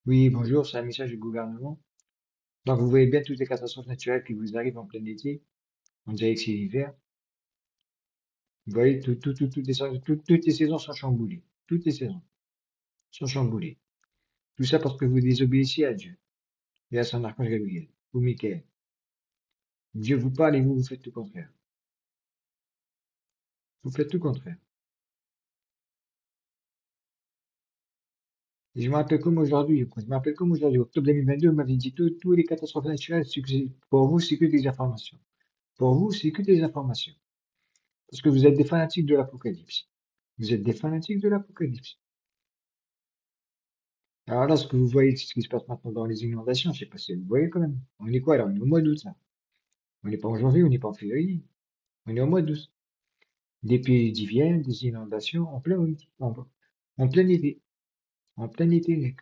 Oui, bonjour, c'est un message du gouvernement. Donc, vous voyez bien toutes les catastrophes naturelles qui vous arrivent en plein été. On dirait que c'est l'hiver. Vous voyez, toutes les saisons sont chamboulées. Toutes les saisons sont chamboulées. Tout ça parce que vous désobéissez à Dieu et à son archange Gabriel ou Michael. Dieu vous parle et vous, vous faites tout le contraire. Vous faites tout le contraire. Et je me rappelle comme aujourd'hui, octobre 2022, on m'avait dit toutes les catastrophes naturelles, pour vous, c'est que des informations. Pour vous, c'est que des informations. Parce que vous êtes des fanatiques de l'Apocalypse. Vous êtes des fanatiques de l'Apocalypse. Alors là, ce que vous voyez, ce qui se passe maintenant dans les inondations, je sais pas si vous voyez quand même. On est quoi là? On est au mois d'août là. On n'est pas en janvier, on n'est pas en février. On est au mois d'août. Des pays viennent, des inondations en plein été. En plein été, mec.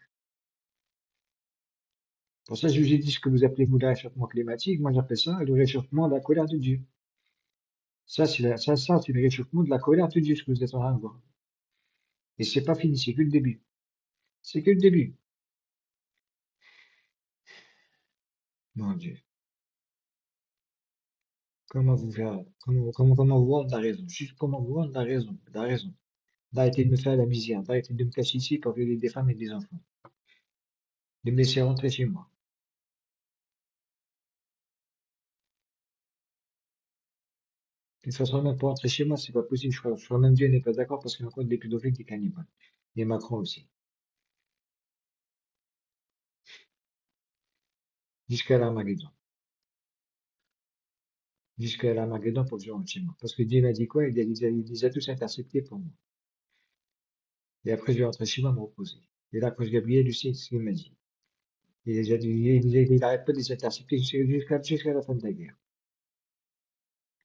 Pour ça, je vous ai dit ce que vous appelez vous le réchauffement climatique. Moi, j'appelle ça le réchauffement de la colère de Dieu. C'est le réchauffement de la colère de Dieu, ce que vous êtes en train de voir. Et c'est pas fini, c'est que le début. C'est que le début. Mon Dieu. Comment vous rendre la raison? Juste comment vous rendre la raison. D'arrêter de me faire la misère, d'arrêter de me cacher ici pour violer des femmes et des enfants, de me laisser rentrer chez moi. De toute façon, même pour rentrer chez moi, c'est pas possible. Je crois même Dieu n'est pas d'accord parce qu'il y a encore des pédophiles, des cannibales. Et Macron aussi. Jusqu'à l'Armageddon. Jusqu'à l'Armageddon pour que je rentre chez moi. Parce que Dieu m'a dit quoi? Il les a tous interceptés pour moi. Et après, je vais rentrer chez moi me reposer. Et là, quand Gabriel, lui, c'est ce qu'il m'a dit. Il n'arrête pas de les intercepter jusqu'à la fin de la guerre.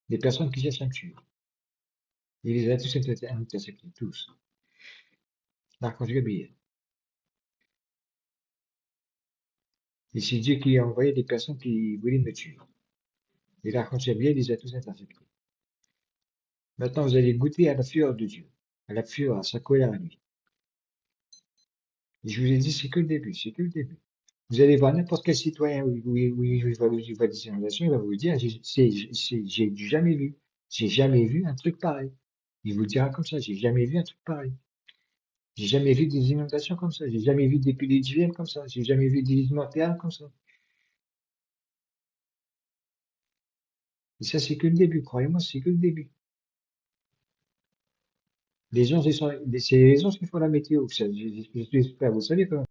Les personnes qui cherchent à me tuer. Il les a tous interceptés, tous. L'archange Gabriel. Et c'est Dieu qui a envoyé des personnes qui voulaient me tuer. Et l'archange Gabriel les a tous interceptés. Maintenant, vous allez goûter à la fureur de Dieu, à la fureur, à sa colère à lui. Et je vous ai dit, c'est que le début, c'est que le début. Vous allez voir n'importe quel citoyen il va des inondations, il va vous dire, j'ai jamais vu un truc pareil. Il vous le dira comme ça, j'ai jamais vu un truc pareil. J'ai jamais vu des inondations comme ça, j'ai jamais vu des diluviennes comme ça, j'ai jamais vu des gisements de terre comme ça. Et ça, c'est que le début, croyez-moi, c'est que le début. Les gens, c'est les gens qui font la météo, j'espère, vous savez quand même.